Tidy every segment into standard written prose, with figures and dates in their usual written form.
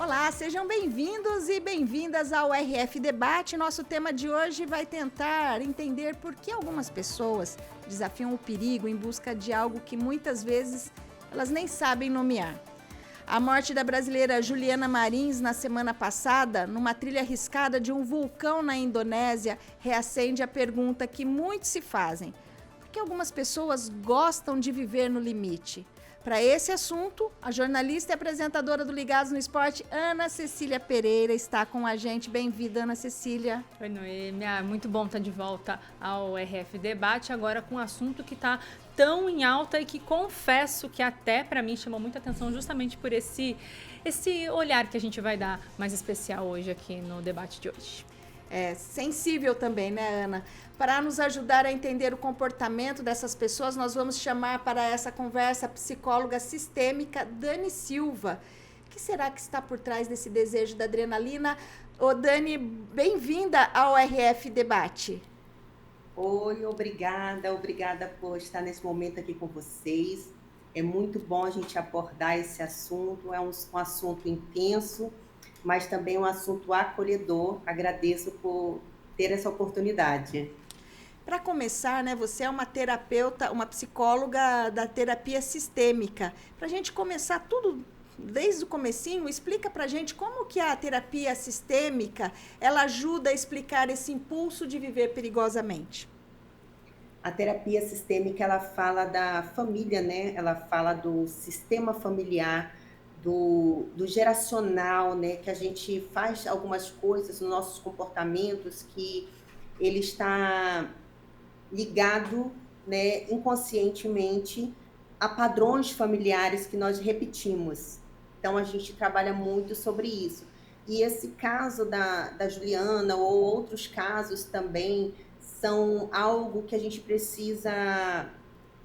Olá, sejam bem-vindos e bem-vindas ao RF Debate. Nosso tema de hoje vai tentar entender por que algumas pessoas desafiam o perigo em busca de algo que muitas vezes elas nem sabem nomear. A morte da brasileira Juliana Marins na semana passada, numa trilha arriscada de um vulcão na Indonésia, reacende a pergunta que muitos se fazem: por que algumas pessoas gostam de viver no limite? Para esse assunto, a jornalista e apresentadora do Ligados no Esporte, Ana Cecília Pereira, está com a gente. Bem-vinda, Ana Cecília. Oi, Noemi. Muito bom estar de volta ao RF Debate, agora com um assunto que está tão em alta e que confesso que até para mim chamou muita atenção justamente por esse olhar que a gente vai dar mais especial hoje aqui no debate de hoje. É sensível também, né, Ana? Para nos ajudar a entender o comportamento dessas pessoas, nós vamos chamar para essa conversa a psicóloga sistêmica Dani Silva. O que será que está por trás desse desejo da adrenalina? Ô, Dani, bem-vinda ao RF Debate. Oi, obrigada por estar nesse momento aqui com vocês. É muito bom a gente abordar esse assunto, é um assunto intenso, mas também um assunto acolhedor. Agradeço por ter essa oportunidade. Para começar, né, você é uma terapeuta, uma psicóloga da terapia sistêmica. Para a gente começar tudo desde o comecinho, explica para a gente como que a terapia sistêmica ela ajuda a explicar esse impulso de viver perigosamente. A terapia sistêmica, ela fala da família, né? Ela fala do sistema familiar, do geracional, né? Que a gente faz algumas coisas nos nossos comportamentos que ele está ligado, né, inconscientemente a padrões familiares que nós repetimos. Então, a gente trabalha muito sobre isso. E esse caso da Juliana, ou outros casos também, são algo que a gente precisa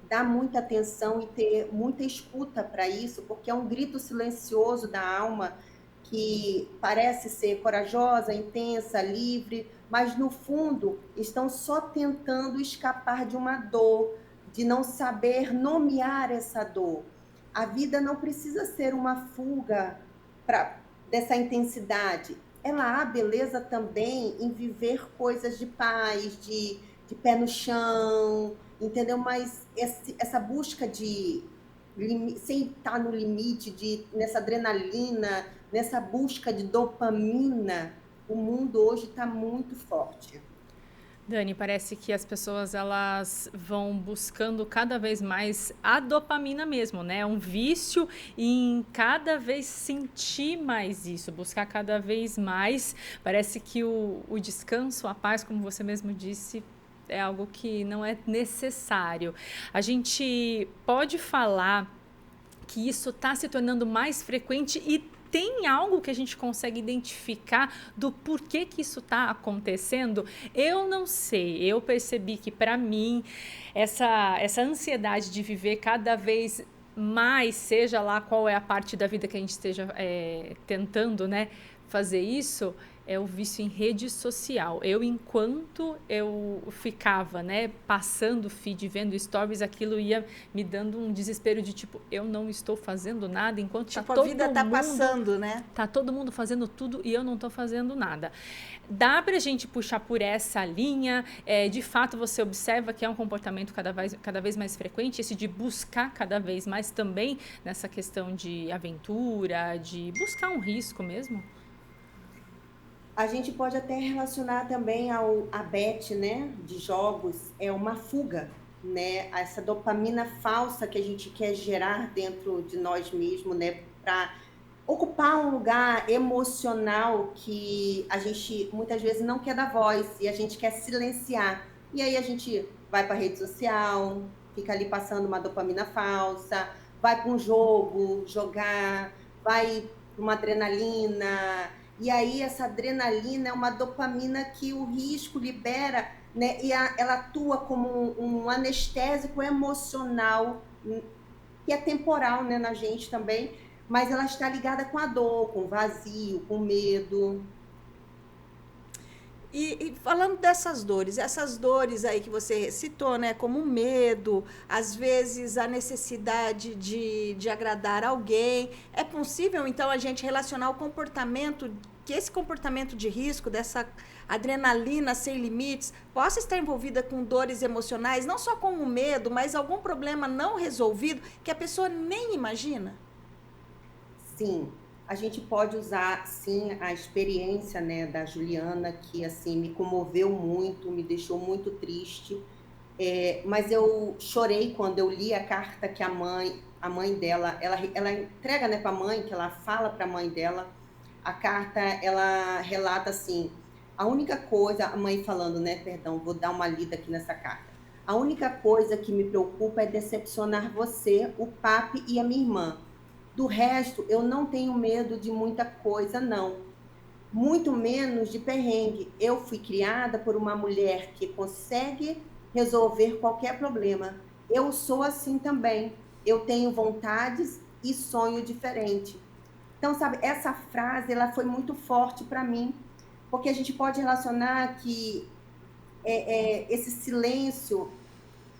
dar muita atenção e ter muita escuta para isso, porque é um grito silencioso da alma que parece ser corajosa, intensa, livre, mas no fundo estão só tentando escapar de uma dor, de não saber nomear essa dor. A vida não precisa ser uma fuga dessa intensidade. Ela há beleza também em viver coisas de paz, de pé no chão, entendeu? Mas essa busca de sem estar no limite, nessa adrenalina, nessa busca de dopamina, o mundo hoje está muito forte. Dani, parece que as pessoas elas vão buscando cada vez mais a dopamina mesmo, né? Um vício em cada vez sentir mais isso, buscar cada vez mais. Parece que o descanso, a paz, como você mesmo disse, é algo que não é necessário. A gente pode falar que isso está se tornando mais frequente e tem algo que a gente consegue identificar do porquê que isso está acontecendo? Eu não sei. Eu percebi que, para mim, essa ansiedade de viver cada vez mais, seja lá qual é a parte da vida que a gente esteja tentando, né, fazer isso, é o vício em rede social. Enquanto eu ficava, né, passando o feed, vendo stories, aquilo ia me dando um desespero de tipo, eu não estou fazendo nada, enquanto tipo, a vida tá passando, né? Tá todo mundo fazendo tudo e eu não tô fazendo nada. Dá pra gente puxar por essa linha, de fato você observa que é um comportamento cada vez mais frequente, esse de buscar cada vez mais também nessa questão de aventura, de buscar um risco mesmo? A gente pode até relacionar também a bet, né, de jogos, é uma fuga, né? Essa dopamina falsa que a gente quer gerar dentro de nós mesmos, né, para ocupar um lugar emocional que a gente muitas vezes não quer dar voz e a gente quer silenciar. E aí a gente vai para a rede social, fica ali passando uma dopamina falsa, vai para um jogo, jogar, vai para uma adrenalina. E aí essa adrenalina é uma dopamina que o risco libera, né? E ela atua como um anestésico emocional, que é temporal, né, na gente também, mas ela está ligada com a dor, com o vazio, com o medo. E falando dessas dores, essas dores aí que você citou, né, como o medo, às vezes a necessidade de agradar alguém, é possível então a gente relacionar o comportamento, que esse comportamento de risco, dessa adrenalina sem limites, possa estar envolvida com dores emocionais, não só com o medo, mas algum problema não resolvido que a pessoa nem imagina? Sim, a gente pode usar, sim, a experiência, né, da Juliana, que, assim, me comoveu muito, me deixou muito triste. Mas eu chorei quando eu li a carta que a mãe dela, ela entrega, né, para a mãe, que ela fala para a mãe dela. A carta, ela relata assim: a única coisa, a mãe falando, né, perdão, vou dar uma lida aqui nessa carta. A única coisa que me preocupa é decepcionar você, o papi e a minha irmã. Do resto, eu não tenho medo de muita coisa, não. Muito menos de perrengue. Eu fui criada por uma mulher que consegue resolver qualquer problema. Eu sou assim também. Eu tenho vontades e sonho diferente. Então, sabe, essa frase ela foi muito forte para mim, porque a gente pode relacionar que esse silêncio,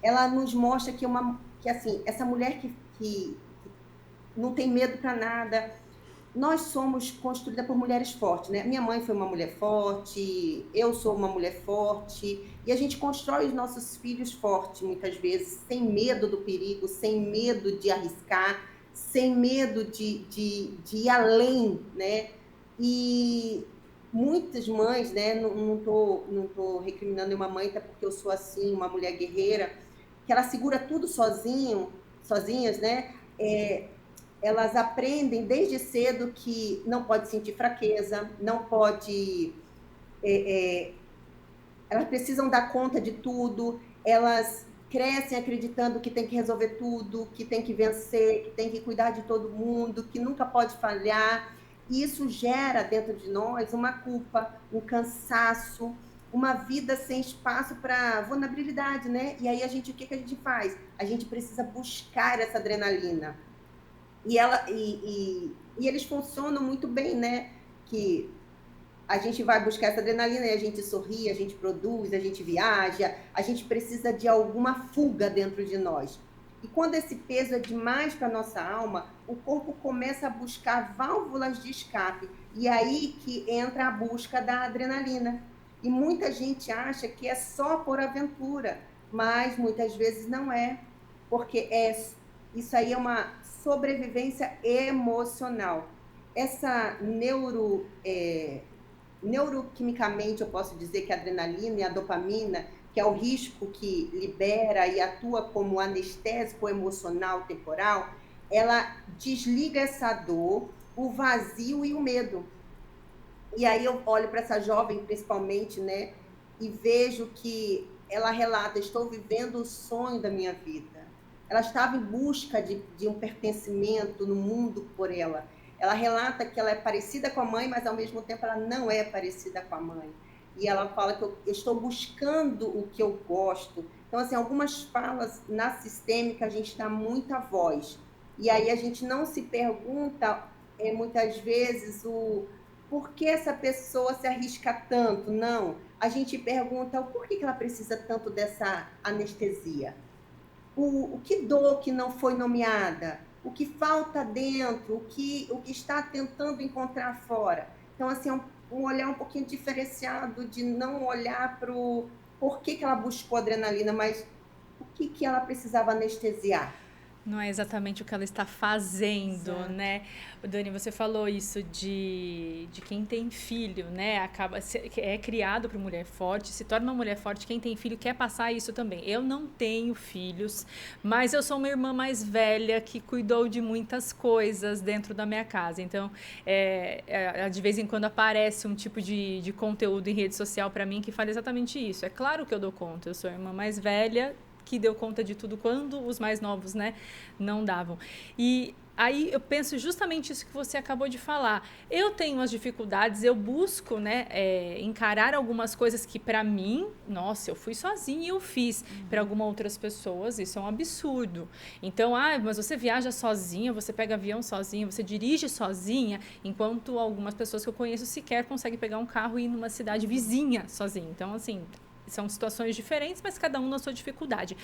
ela nos mostra que assim, essa mulher que não tem medo para nada, nós somos construídas por mulheres fortes, né? Minha mãe foi uma mulher forte, eu sou uma mulher forte, e a gente constrói os nossos filhos fortes, muitas vezes, sem medo do perigo, sem medo de arriscar, sem medo de ir além, né? E muitas mães, né? Não tô recriminando nenhuma mãe, até porque eu sou assim, uma mulher guerreira, que ela segura tudo sozinhas, né? Elas aprendem desde cedo que não pode sentir fraqueza, não pode. Elas precisam dar conta de tudo, elas crescem acreditando que tem que resolver tudo, que tem que vencer, que tem que cuidar de todo mundo, que nunca pode falhar. E isso gera dentro de nós uma culpa, um cansaço, uma vida sem espaço para vulnerabilidade, né? E aí o que a gente faz? A gente precisa buscar essa adrenalina. E eles funcionam muito bem, né? Que a gente vai buscar essa adrenalina e a gente sorri, a gente produz, a gente viaja, a gente precisa de alguma fuga dentro de nós. E quando esse peso é demais para a nossa alma, o corpo começa a buscar válvulas de escape. E aí que entra a busca da adrenalina. E muita gente acha que é só por aventura, mas muitas vezes não é, porque isso aí é uma sobrevivência emocional. Essa neuroquimicamente, eu posso dizer que a adrenalina e a dopamina, que é o risco que libera e atua como anestésico emocional temporal, ela desliga essa dor, o vazio e o medo. E aí eu olho para essa jovem, principalmente, né, e vejo que ela relata: estou vivendo o sonho da minha vida. Ela estava em busca de um pertencimento no mundo por ela. Ela relata que ela é parecida com a mãe, mas ao mesmo tempo ela não é parecida com a mãe. E ela fala que eu estou buscando o que eu gosto. Então, assim, algumas falas na sistêmica a gente dá muita voz. E aí a gente não se pergunta, muitas vezes, por que essa pessoa se arrisca tanto? Não. A gente pergunta o porquê que ela precisa tanto dessa anestesia. O que dor que não foi nomeada, o que falta dentro, o que está tentando encontrar fora. Então, assim, é um olhar um pouquinho diferenciado de não olhar para o porquê que ela buscou adrenalina, mas o que ela precisava anestesiar. Não é exatamente o que ela está fazendo, Exato. né? Dani, você falou isso de quem tem filho, né? É criado para mulher forte, se torna uma mulher forte. Quem tem filho quer passar isso também. Eu não tenho filhos, mas eu sou uma irmã mais velha que cuidou de muitas coisas dentro da minha casa. Então, de vez em quando aparece um tipo de conteúdo em rede social para mim que fala exatamente isso. É claro que eu dou conta, eu sou a irmã mais velha que deu conta de tudo quando os mais novos, né, não davam. E Aí eu penso justamente isso que você acabou de falar. Eu tenho as dificuldades, eu busco, né, encarar algumas coisas que para mim, nossa, eu fui sozinha e eu fiz. Para algumas outras pessoas isso é um absurdo. Então, mas você viaja sozinha, você pega avião sozinha, você dirige sozinha, enquanto algumas pessoas que eu conheço sequer conseguem pegar um carro e ir numa cidade vizinha sozinha. Então, assim, são situações diferentes, mas cada um na sua dificuldade.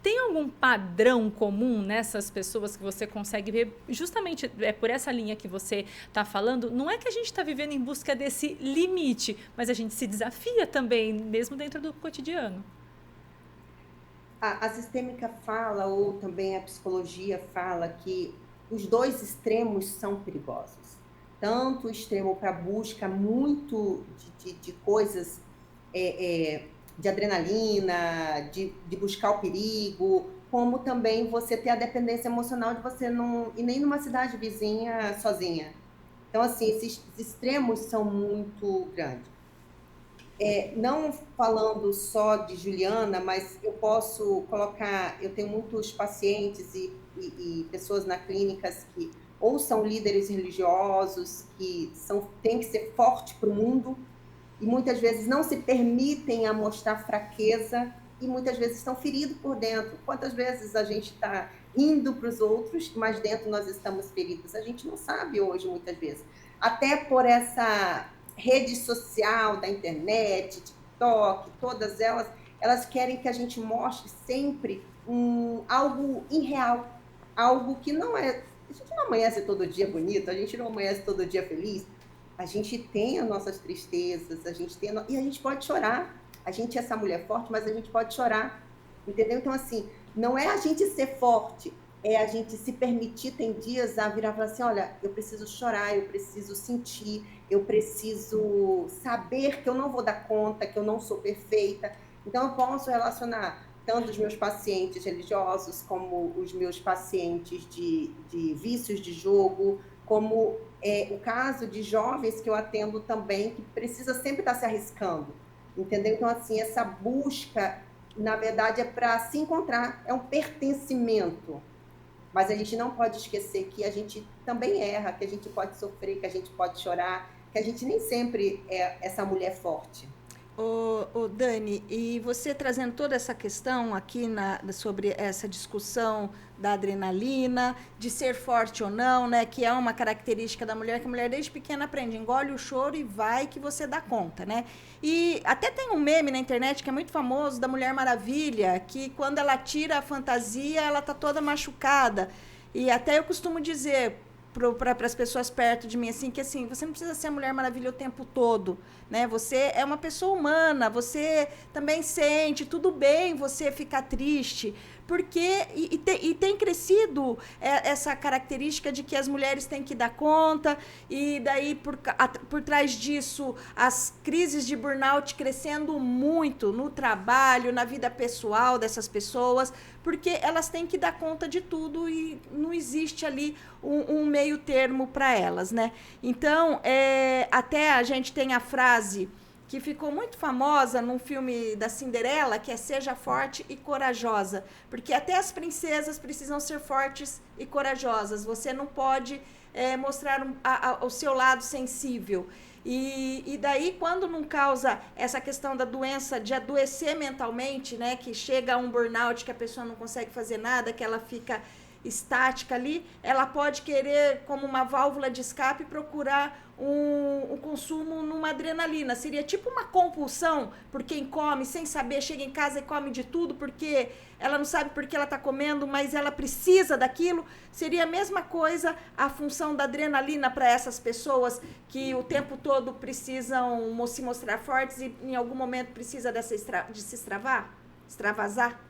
Tem algum padrão comum nessas pessoas que você consegue ver? Justamente por essa linha que você está falando, não é que a gente está vivendo em busca desse limite, mas a gente se desafia também, mesmo dentro do cotidiano. A sistêmica fala, ou também a psicologia fala, que os dois extremos são perigosos. Tanto o extremo para busca muito de coisas, de adrenalina, de buscar o perigo, como também você ter a dependência emocional de você não ir nem numa cidade vizinha sozinha. Então, assim, esses extremos são muito grandes. Não falando só de Juliana, mas eu posso colocar, eu tenho muitos pacientes e pessoas na clínicas que ou são líderes religiosos, têm que ser forte para o mundo, e muitas vezes não se permitem a mostrar fraqueza, e muitas vezes estão feridos por dentro. Quantas vezes a gente está rindo para os outros, mas dentro nós estamos feridos? A gente não sabe hoje, muitas vezes. Até por essa rede social da internet, TikTok, todas elas querem que a gente mostre sempre algo irreal, algo que não é... A gente não amanhece todo dia bonito, a gente não amanhece todo dia feliz, a gente tem as nossas tristezas, e a gente pode chorar. A gente é essa mulher forte, mas a gente pode chorar, entendeu? Então, assim, não é a gente ser forte, é a gente se permitir, tem dias, a virar e falar assim, olha, eu preciso chorar, eu preciso sentir, eu preciso saber que eu não vou dar conta, que eu não sou perfeita. Então, eu posso relacionar tanto os meus pacientes religiosos, como os meus pacientes de vícios de jogo, como o caso de jovens que eu atendo também, que precisa sempre estar se arriscando, entendeu? Então, assim, essa busca, na verdade, é para se encontrar, é um pertencimento. Mas a gente não pode esquecer que a gente também erra, que a gente pode sofrer, que a gente pode chorar, que a gente nem sempre é essa mulher forte. Dani, e você trazendo toda essa questão aqui sobre essa discussão da adrenalina, de ser forte ou não, né? Que é uma característica da mulher, que a mulher desde pequena aprende, engole o choro e vai que você dá conta, né? E até tem um meme na internet que é muito famoso da Mulher Maravilha, que quando ela tira a fantasia, ela tá toda machucada. E até eu costumo dizer para as pessoas perto de mim, assim, que assim, você não precisa ser a Mulher Maravilha o tempo todo, né? Você é uma pessoa humana, você também sente, tudo bem você ficar triste, porque tem crescido essa característica de que as mulheres têm que dar conta, e daí por trás disso as crises de burnout crescendo muito no trabalho, na vida pessoal dessas pessoas, porque elas têm que dar conta de tudo e não existe ali um meio termo para elas, né? Então, até a gente tem a frase que ficou muito famosa num filme da Cinderela, que é seja forte e corajosa, porque até as princesas precisam ser fortes e corajosas, você não pode mostrar o seu lado sensível. E daí, quando não causa essa questão da doença, de adoecer mentalmente, né, que chega a um burnout, que a pessoa não consegue fazer nada, que ela fica estática ali, ela pode querer, como uma válvula de escape, procurar um consumo numa adrenalina. Seria tipo uma compulsão por quem come sem saber, chega em casa e come de tudo porque ela não sabe por que ela está comendo, mas ela precisa daquilo. Seria a mesma coisa a função da adrenalina para essas pessoas que o tempo todo precisam se mostrar fortes e em algum momento precisa de se extravasar.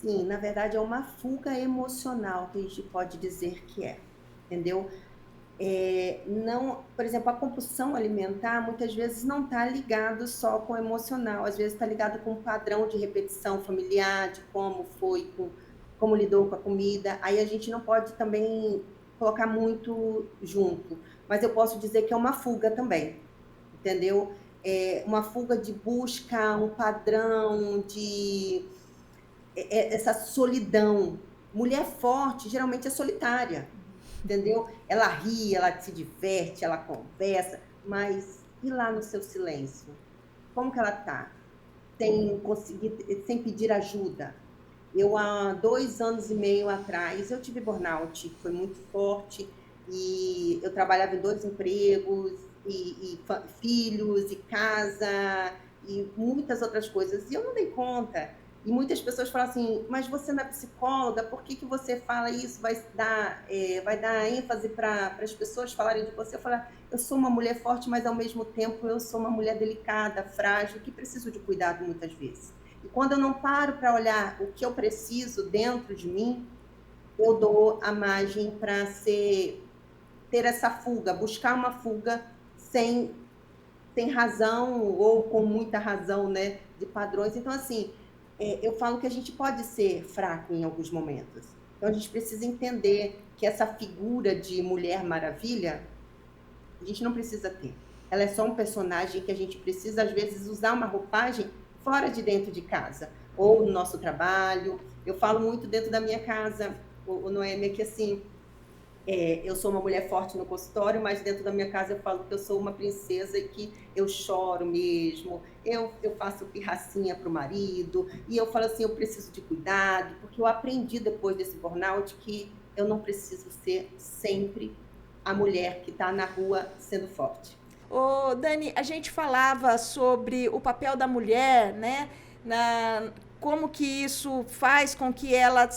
Sim, na verdade é uma fuga emocional que a gente pode dizer que entendeu? Não, por exemplo, a compulsão alimentar muitas vezes não está ligado só com o emocional, às vezes está ligado com um padrão de repetição familiar, de como foi, como lidou com a comida. Aí a gente não pode também colocar muito junto, mas eu posso dizer que é uma fuga também, entendeu? Uma fuga de busca, um padrão de essa solidão, Mulher forte geralmente é solitária, entendeu? Ela ri, ela se diverte, ela conversa, mas e lá no seu silêncio? Como que ela tá? Sem pedir ajuda. Eu, há 2 anos e meio atrás, eu tive burnout, foi muito forte, e eu trabalhava em 2 empregos, filhos, e casa, e muitas outras coisas, e eu não dei conta. E muitas pessoas falam assim, mas você não é psicóloga, por que você fala isso? Vai dar ênfase para as pessoas falarem de você? Eu falo, eu sou uma mulher forte, mas ao mesmo tempo eu sou uma mulher delicada, frágil, que preciso de cuidado muitas vezes. E quando eu não paro para olhar o que eu preciso dentro de mim, eu dou a margem para ter essa fuga, buscar uma fuga sem razão ou com muita razão, né, de padrões. Então, assim, eu falo que a gente pode ser fraco em alguns momentos. Então, a gente precisa entender que essa figura de Mulher Maravilha, a gente não precisa ter. Ela é só um personagem que a gente precisa, às vezes, usar uma roupagem fora de dentro de casa, ou no nosso trabalho. Eu falo muito dentro da minha casa, o Noêmia, que assim, eu sou uma mulher forte no consultório, mas dentro da minha casa eu falo que eu sou uma princesa e que eu choro mesmo, eu faço pirracinha para o marido, e eu falo assim, eu preciso de cuidado, porque eu aprendi depois desse burnout que eu não preciso ser sempre a mulher que está na rua sendo forte. Ô, Dani, a gente falava sobre o papel da mulher, né? Como que isso faz com que ela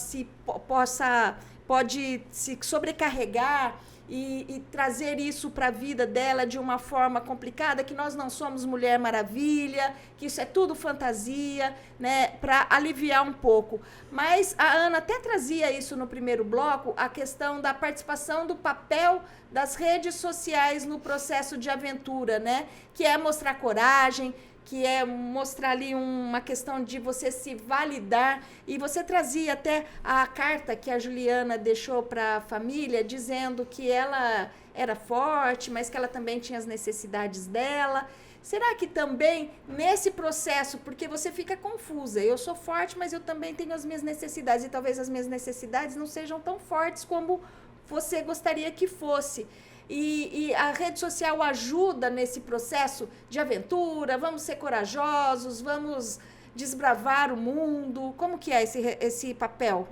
pode se sobrecarregar e trazer isso para a vida dela de uma forma complicada, que nós não somos Mulher Maravilha, que isso é tudo fantasia, né, para aliviar um pouco. Mas a Ana até trazia isso no primeiro bloco, a questão da participação do papel das redes sociais no processo de aventura, né, que é mostrar coragem, que é mostrar ali uma questão de você se validar. E você trazia até a carta que a Juliana deixou para a família, dizendo que ela era forte, mas que ela também tinha as necessidades dela. Será que também nesse processo, porque você fica confusa, eu sou forte, mas eu também tenho as minhas necessidades, e talvez as minhas necessidades não sejam tão fortes como você gostaria que fosse. E a rede social ajuda nesse processo de aventura, vamos ser corajosos, vamos desbravar o mundo. Como que é esse papel?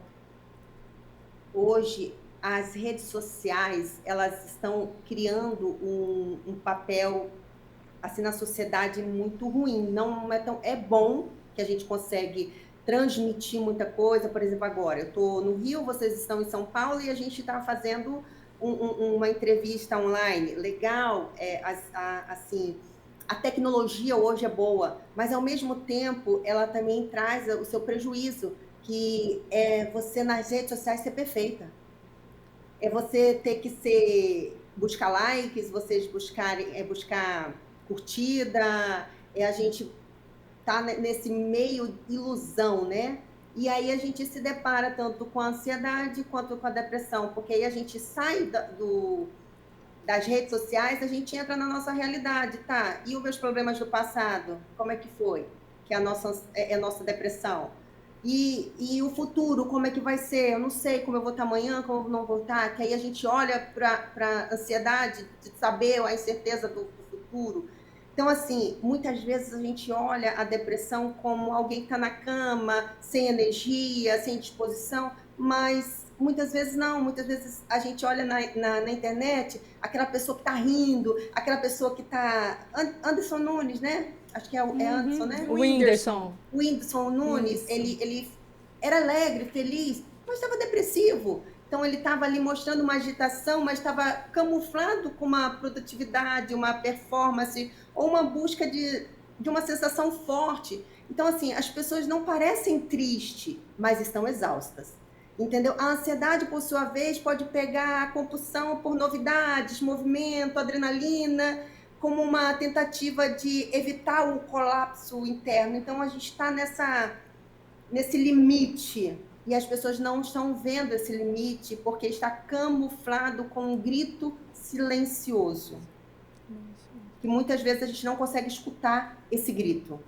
Hoje, as redes sociais, elas estão criando um papel assim na sociedade muito ruim. Não é tão, é bom que a gente consegue transmitir muita coisa. Por exemplo, agora eu estou no Rio, vocês estão em São Paulo e a gente está fazendo uma entrevista online. Legal, assim, a tecnologia hoje é boa, mas ao mesmo tempo ela também traz o seu prejuízo, que é você nas redes sociais ser perfeita. É você ter que buscar likes, vocês buscar curtida, a gente tá nesse meio ilusão, né? E aí a gente se depara tanto com a ansiedade quanto com a depressão, porque aí a gente sai das redes sociais, a gente entra na nossa realidade, tá? E os meus problemas do passado, como é que foi? Que é a nossa depressão. E o futuro, como é que vai ser? Eu não sei como eu vou estar amanhã, como eu não vou estar. Que aí a gente olha para a ansiedade de saber a incerteza do futuro. Então, assim, muitas vezes a gente olha a depressão como alguém que está na cama, sem energia, sem disposição, mas muitas vezes não. Muitas vezes a gente olha na internet aquela pessoa que está rindo, aquela pessoa que está... Anderson Nunes, né? Acho que é Anderson, né? O Whindersson. O Whindersson Nunes, ele era alegre, feliz, mas estava depressivo. Então, ele estava ali mostrando uma agitação, mas estava camuflado com uma produtividade, uma performance, ou uma busca de uma sensação forte. Então, assim, as pessoas não parecem tristes, mas estão exaustas. Entendeu? A ansiedade, por sua vez, pode pegar a compulsão por novidades, movimento, adrenalina, como uma tentativa de evitar o colapso interno. Então, a gente está nesse limite. E as pessoas não estão vendo esse limite porque está camuflado com um grito silencioso. Que muitas vezes a gente não consegue escutar esse grito.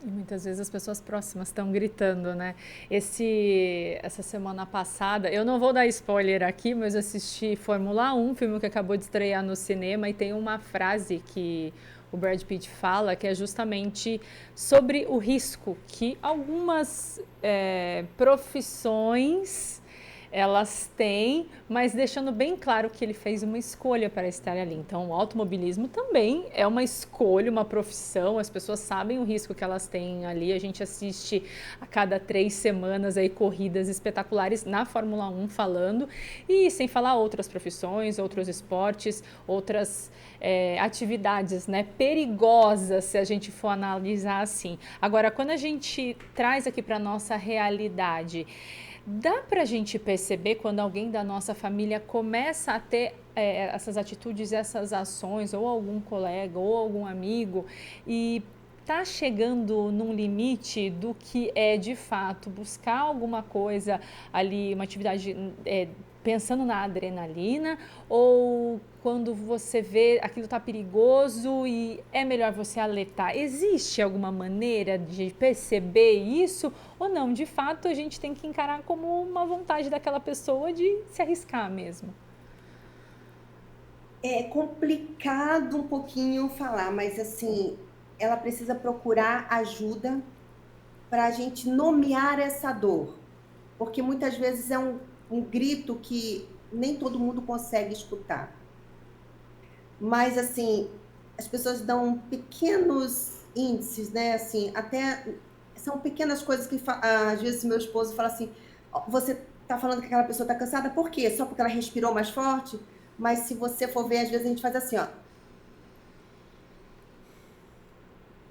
E muitas vezes as pessoas próximas estão gritando, né? Essa semana passada, eu não vou dar spoiler aqui, mas eu assisti Fórmula 1, filme que acabou de estrear no cinema, e tem uma frase que o Brad Pitt fala, que é justamente sobre o risco que algumas profissões elas têm, mas deixando bem claro que ele fez uma escolha para estar ali. Então, o automobilismo também é uma escolha, uma profissão, as pessoas sabem o risco que elas têm ali. A gente assiste a cada 3 semanas aí corridas espetaculares na Fórmula 1 falando, e sem falar outras profissões, outros esportes, outras atividades, né, perigosas, se a gente for analisar assim. Agora, quando a gente traz aqui para a nossa realidade, dá para a gente perceber quando alguém da nossa família começa a ter essas atitudes, essas ações, ou algum colega, ou algum amigo, e tá chegando num limite do que é de fato buscar alguma coisa ali, uma atividade pensando na adrenalina, ou quando você vê aquilo tá perigoso e é melhor você alertar? Existe alguma maneira de perceber isso ou não? De fato, a gente tem que encarar como uma vontade daquela pessoa de se arriscar mesmo. É complicado um pouquinho falar, mas assim, ela precisa procurar ajuda para a gente nomear essa dor, porque muitas vezes é um grito que nem todo mundo consegue escutar. Mas assim, as pessoas dão pequenos índices, né? Assim, até são pequenas coisas que às vezes meu esposo fala assim: "Ó, você tá falando que aquela pessoa tá cansada, por quê? Só porque ela respirou mais forte?" Mas se você for ver, às vezes a gente faz assim, ó.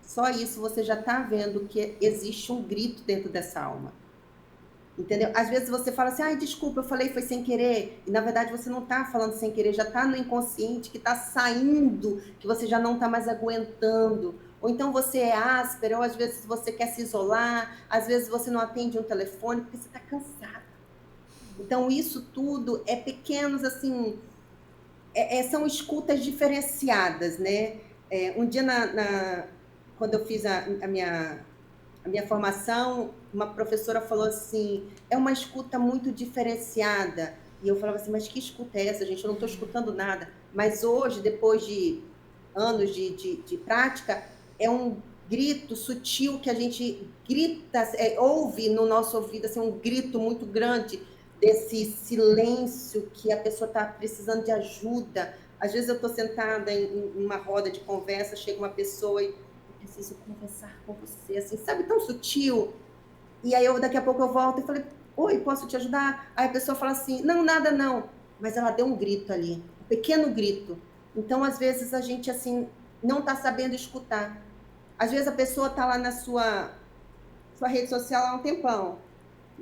Só isso você já tá vendo que existe um grito dentro dessa alma. Entendeu? Às vezes você fala assim, ai, desculpa, eu falei foi sem querer, e na verdade você não está falando sem querer, já está no inconsciente que está saindo, que você já não está mais aguentando. Ou então você é áspera, ou às vezes você quer se isolar, às vezes você não atende um telefone porque você está cansado. Então isso tudo é pequenos, assim, são escutas diferenciadas, né? Um dia, quando eu fiz a minha formação, uma professora falou assim, é uma escuta muito diferenciada. E eu falava assim, mas que escuta é essa, gente? Eu não estou escutando nada. Mas hoje, depois de anos de prática, é um grito sutil que a gente grita, ouve no nosso ouvido, assim, um grito muito grande desse silêncio que a pessoa está precisando de ajuda. Às vezes eu estou sentada em uma roda de conversa, chega uma pessoa e preciso conversar com você, assim, sabe, tão sutil. E aí daqui a pouco eu volto e falei, oi, posso te ajudar? Aí a pessoa fala assim, não, nada não. Mas ela deu um grito ali, um pequeno grito. Então, às vezes, a gente, assim, não está sabendo escutar. Às vezes a pessoa está lá na sua rede social há um tempão.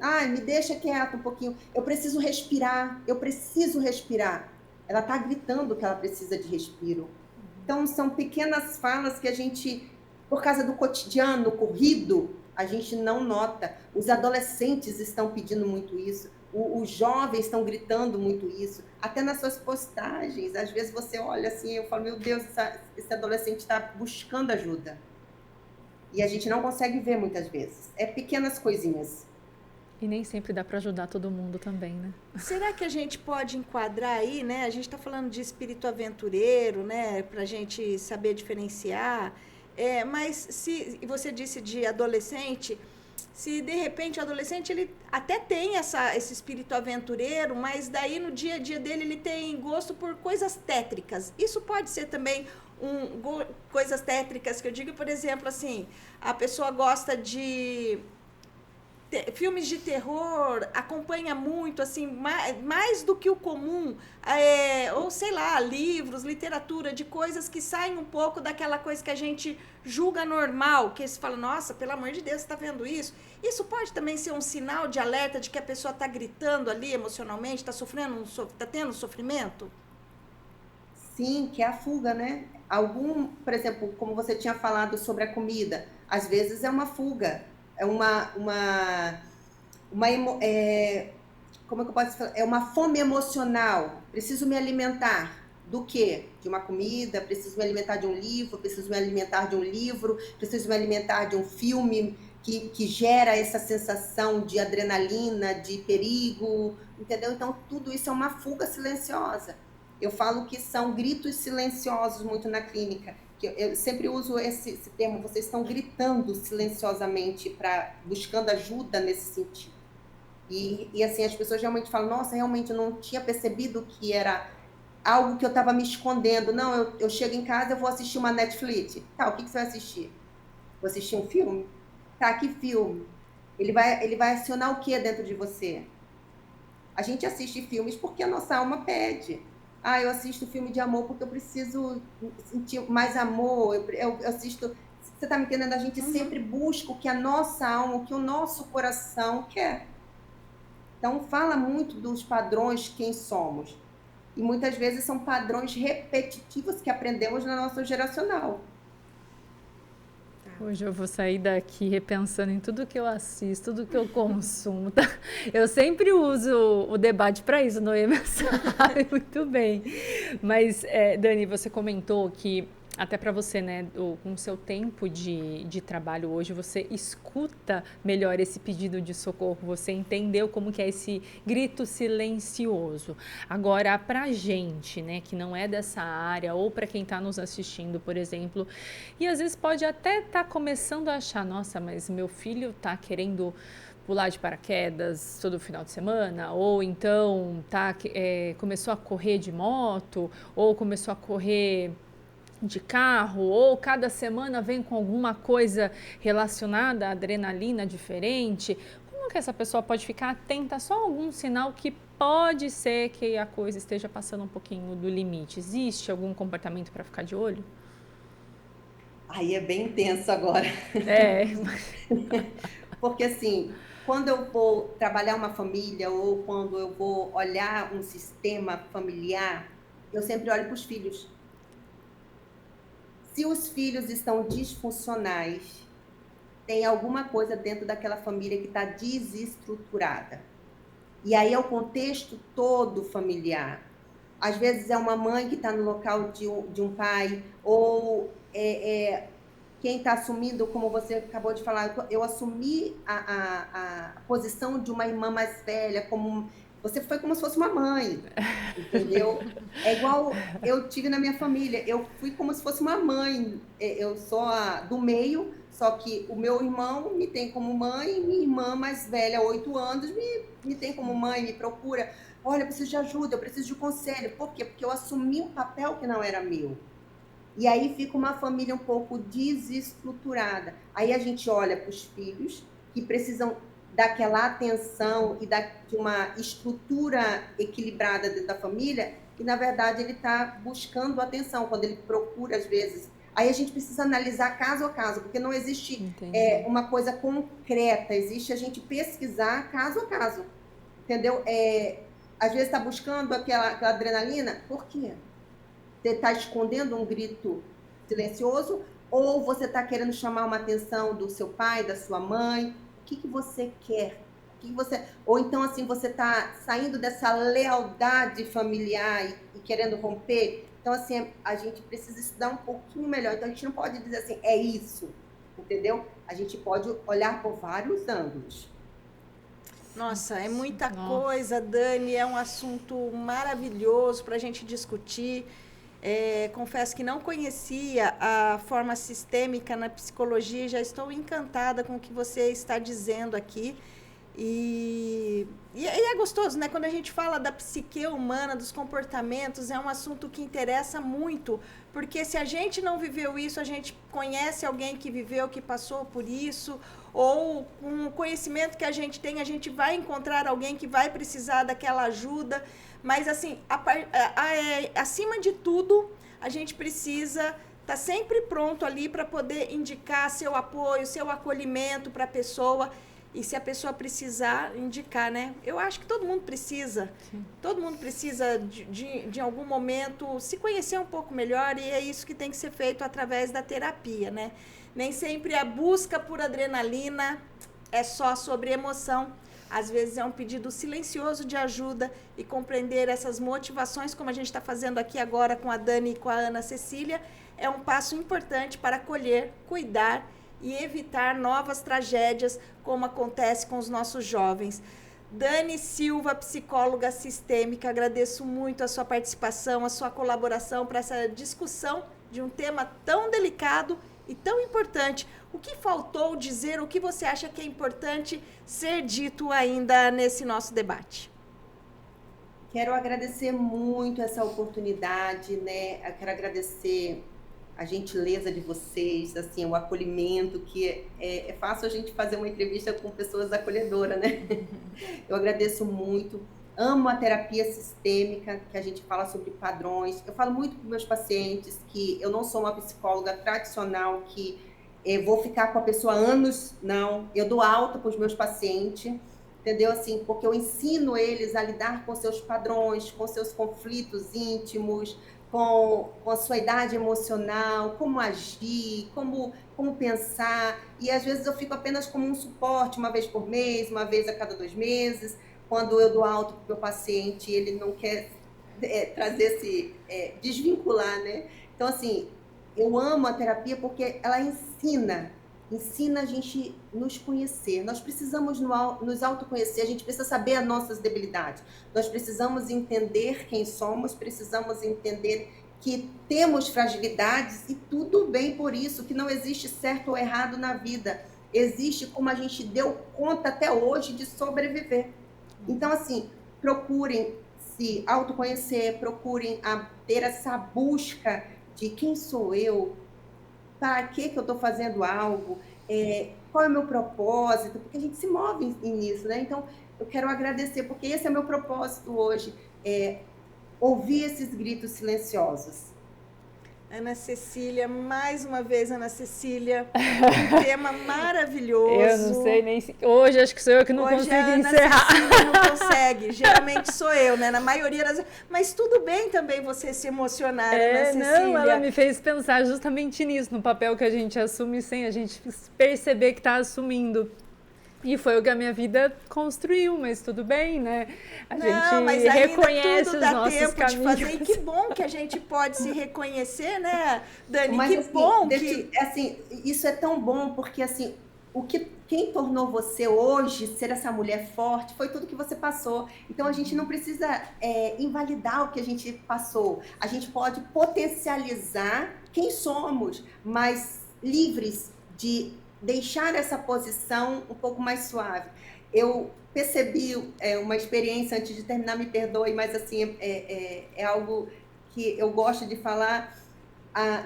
Ai, me deixa quieto um pouquinho. Eu preciso respirar, eu preciso respirar. Ela está gritando que ela precisa de respiro. Então, são pequenas falas que a gente, por causa do cotidiano corrido, a gente não nota. Os adolescentes estão pedindo muito isso, os jovens estão gritando muito isso, até nas suas postagens. Às vezes você olha assim, eu falo, meu Deus, esse adolescente está buscando ajuda. E a gente não consegue ver muitas vezes. É pequenas coisinhas. E nem sempre dá para ajudar todo mundo também, né? Será que a gente pode enquadrar aí, né? A gente está falando de espírito aventureiro, né? Para a gente saber diferenciar. Mas se você disse de adolescente, se de repente o adolescente ele até tem esse espírito aventureiro, mas daí no dia a dia dele ele tem gosto por coisas tétricas. Isso pode ser também coisas tétricas que eu digo, por exemplo, assim, a pessoa gosta de filmes de terror, acompanha muito, assim, mais do que o comum, ou sei lá, livros, literatura, de coisas que saem um pouco daquela coisa que a gente julga normal, que você fala, nossa, pelo amor de Deus, você está vendo isso? Isso pode também ser um sinal de alerta de que a pessoa está gritando ali emocionalmente, está sofrendo, está tendo sofrimento? Sim, que é a fuga, né? Por exemplo, como você tinha falado sobre a comida, às vezes é uma fuga, é como é que eu posso falar? É uma fome emocional. Preciso me alimentar. do quê? De uma comida, preciso me alimentar de um livro, preciso me alimentar de um livro, preciso me alimentar de um filme que gera essa sensação de adrenalina, de perigo, entendeu? Então, tudo isso é uma fuga silenciosa. Eu falo que são gritos silenciosos muito na clínica. Que eu sempre uso esse termo, vocês estão gritando silenciosamente, buscando ajuda nesse sentido. E assim, as pessoas realmente falam, nossa, realmente eu não tinha percebido que era algo que eu estava me escondendo. Não, eu chego em casa, eu vou assistir uma Netflix. Tá, o que você vai assistir? Vou assistir um filme? Tá, que filme? Ele vai acionar o que dentro de você? A gente assiste filmes porque a nossa alma pede. Ah, eu assisto filme de amor porque eu preciso sentir mais amor. Eu assisto... Você está me entendendo? A gente sempre busca o que a nossa alma, o que o nosso coração quer. Então, fala muito dos padrões, quem somos. E muitas vezes são padrões repetitivos que aprendemos na nossa geracional. Hoje eu vou sair daqui repensando em tudo que eu assisto, tudo que eu consumo, tá? Eu sempre uso o debate para isso, Noêmia sabe muito bem. Mas, Dani, você comentou que até para você, né, com o seu tempo de trabalho hoje, você escuta melhor esse pedido de socorro, você entendeu como que é esse grito silencioso. Agora, para gente, né, que não é dessa área, ou para quem está nos assistindo, por exemplo, e às vezes pode até estar começando a achar, nossa, mas meu filho está querendo pular de paraquedas todo final de semana, ou então começou a correr de moto, ou começou a correr de carro, ou cada semana vem com alguma coisa relacionada à adrenalina diferente. Como que essa pessoa pode ficar atenta só a algum sinal que pode ser que a coisa esteja passando um pouquinho do limite? Existe algum comportamento para ficar de olho? Aí é bem intenso agora. Porque assim, quando eu vou trabalhar uma família ou quando eu vou olhar um sistema familiar, eu sempre olho para os filhos. Se os filhos estão disfuncionais, tem alguma coisa dentro daquela família que está desestruturada. E aí é o contexto todo familiar. Às vezes é uma mãe que está no local de um pai, ou quem está assumindo, como você acabou de falar, eu assumi a posição de uma irmã mais velha, você foi como se fosse uma mãe, entendeu? É igual eu tive na minha família, eu fui como se fosse uma mãe, eu sou do meio, só que o meu irmão me tem como mãe, minha irmã mais velha, 8 anos, me tem como mãe, me procura, olha, eu preciso de ajuda, eu preciso de conselho. Por quê? Porque eu assumi um papel que não era meu. E aí fica uma família um pouco desestruturada. Aí a gente olha para os filhos que precisam daquela atenção e de uma estrutura equilibrada dentro da família, e na verdade ele está buscando atenção quando ele procura às vezes. Aí a gente precisa analisar caso a caso, porque não existe uma coisa concreta, existe a gente pesquisar caso a caso, entendeu? Às vezes está buscando aquela adrenalina, por quê? Você está escondendo um grito silencioso, ou você está querendo chamar uma atenção do seu pai, da sua mãe? O que você quer? Ou então, assim, você está saindo dessa lealdade familiar e querendo romper? Então, assim, a gente precisa estudar um pouquinho melhor. Então, a gente não pode dizer assim, é isso, entendeu? A gente pode olhar por vários ângulos. Nossa, é muita coisa, Dani, é um assunto maravilhoso para a gente discutir. Confesso que não conhecia a forma sistêmica na psicologia, já estou encantada com o que você está dizendo aqui. E é gostoso, né? Quando a gente fala da psique humana, dos comportamentos, é um assunto que interessa muito, porque se a gente não viveu isso, a gente conhece alguém que viveu, que passou por isso, ou com o conhecimento que a gente tem, a gente vai encontrar alguém que vai precisar daquela ajuda. Mas, assim, acima de tudo, a gente precisa estar sempre pronto ali para poder indicar seu apoio, seu acolhimento para a pessoa. E se a pessoa precisar, indicar, né? Eu acho que todo mundo precisa. Sim. Todo mundo precisa, de algum momento, se conhecer um pouco melhor. E é isso que tem que ser feito através da terapia, né? Nem sempre a busca por adrenalina é só sobre emoção. às vezes é um pedido silencioso de ajuda e compreender essas motivações, como a gente está fazendo aqui agora com a Dani e com a Ana Cecília, é um passo importante para acolher, cuidar e evitar novas tragédias, como acontece com os nossos jovens. Dani Silva, psicóloga sistêmica, agradeço muito a sua participação, a sua colaboração para essa discussão de um tema tão delicado e tão importante. O que faltou dizer, o que você acha que é importante ser dito ainda nesse nosso debate? Quero agradecer muito essa oportunidade, né? Eu quero agradecer a gentileza de vocês, assim, o acolhimento, que é fácil a gente fazer uma entrevista com pessoas acolhedoras, né? Eu agradeço muito. Amo a terapia sistêmica, que a gente fala sobre padrões. Eu falo muito para meus pacientes que eu não sou uma psicóloga tradicional, que vou ficar com a pessoa anos, não. Eu dou alta para os meus pacientes, entendeu? Assim, porque eu ensino eles a lidar com seus padrões, com seus conflitos íntimos, com a sua idade emocional, como agir, como pensar. E às vezes eu fico apenas como um suporte, uma vez por mês, uma vez a cada 2 meses. Quando eu dou alta para o meu paciente, ele não quer trazer desvincular, né? Então, assim, eu amo a terapia porque ela ensina a gente nos conhecer. Nós precisamos nos autoconhecer, a gente precisa saber as nossas debilidades. Nós precisamos entender quem somos, precisamos entender que temos fragilidades e tudo bem por isso, que não existe certo ou errado na vida. Existe como a gente deu conta até hoje de sobreviver. Então, assim, procurem se autoconhecer, procurem ter essa busca de quem sou eu, para que eu estou fazendo algo, qual é o meu propósito, porque a gente se move nisso, né? Então, eu quero agradecer, porque esse é o meu propósito hoje, ouvir esses gritos silenciosos. Ana Cecília, mais uma vez, Ana Cecília, um tema maravilhoso. Eu não sei nem se... Hoje acho que sou eu que não consigo encerrar. Hoje a Ana Cecília não consegue, geralmente sou eu, né? Na maioria das... Mas tudo bem também você se emocionar, Ana Cecília. Não, ela me fez pensar justamente nisso, no papel que a gente assume sem a gente perceber que está assumindo. E foi o que a minha vida construiu, mas tudo bem, né? A gente reconhece os nossos caminhos. De fazer, e que bom que a gente pode se reconhecer, né, Dani? Mas, que assim, bom que... Assim, isso é tão bom, porque assim, quem tornou você hoje ser essa mulher forte foi tudo que você passou. Então, a gente não precisa invalidar o que a gente passou. A gente pode potencializar quem somos, mas livres de deixar essa posição um pouco mais suave. Eu percebi uma experiência, antes de terminar, me perdoe, mas assim, é algo que eu gosto de falar.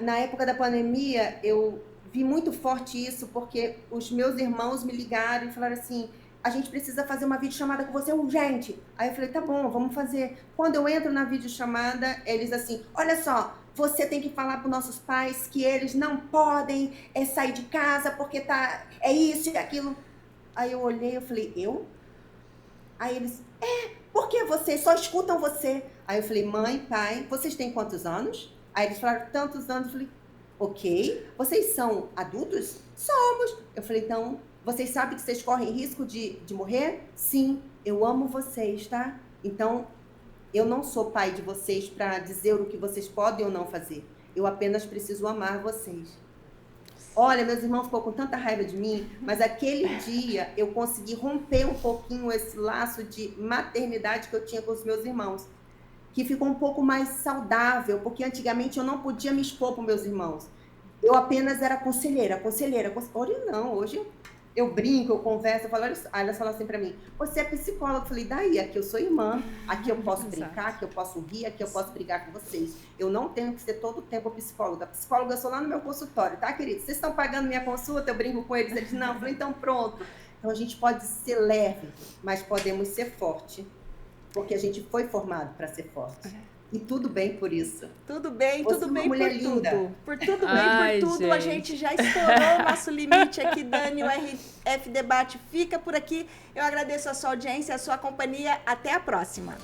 Na época da pandemia, eu vi muito forte isso, porque os meus irmãos me ligaram e falaram assim, a gente precisa fazer uma videochamada com você urgente. Aí eu falei, tá bom, vamos fazer. Quando eu entro na videochamada, eles assim, olha só, você tem que falar para os nossos pais que eles não podem sair de casa porque é isso e aquilo. Aí eu olhei e falei, eu? Aí eles, porque vocês só escutam você. Aí eu falei, mãe, pai, vocês têm quantos anos? Aí eles falaram, tantos anos. Eu falei, ok, vocês são adultos? Somos. Eu falei, então, vocês sabem que vocês correm risco de morrer? Sim, eu amo vocês, tá? Então, eu não sou pai de vocês para dizer o que vocês podem ou não fazer. Eu apenas preciso amar vocês. Olha, meus irmãos ficou com tanta raiva de mim, mas aquele dia eu consegui romper um pouquinho esse laço de maternidade que eu tinha com os meus irmãos, que ficou um pouco mais saudável, porque antigamente eu não podia me expor para meus irmãos. Eu apenas era conselheira. Hoje não, hoje eu brinco, eu converso, eu falo, elas falam assim pra mim, você é psicóloga? Eu falei, daí, aqui eu sou irmã, aqui eu posso brincar, aqui eu posso rir, aqui eu posso brigar com vocês. Eu não tenho que ser todo o tempo psicóloga. Psicóloga eu sou lá no meu consultório, tá, querido? Vocês estão pagando minha consulta? Eu brinco com eles, eles não. Eu falei, então pronto. Então a gente pode ser leve, mas podemos ser forte, porque a gente foi formado para ser forte. E tudo bem por isso. Tudo bem, tudo bem por linda. tudo. Por tudo bem, por tudo. Gente. A gente já estourou o nosso limite aqui, Dani. O RF Debate fica por aqui. Eu agradeço a sua audiência, a sua companhia. Até a próxima.